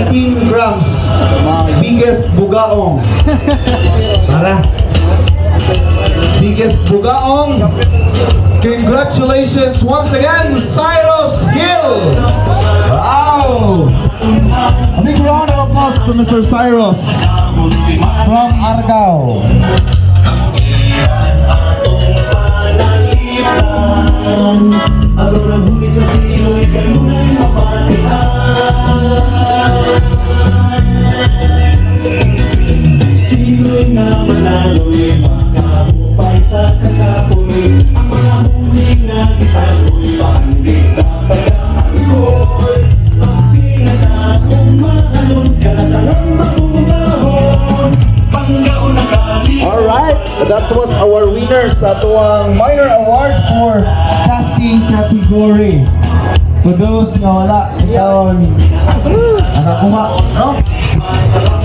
18 grams. Biggest bugaong. Para. Biggest bugaong. Congratulations once again, Cyrus Gill. Wow. A big round of applause for Mr. Cyrus from Argao. Alright, that was our winners sa tuwang minor award for casting category. To those na wala, ikaw nakakuha, no?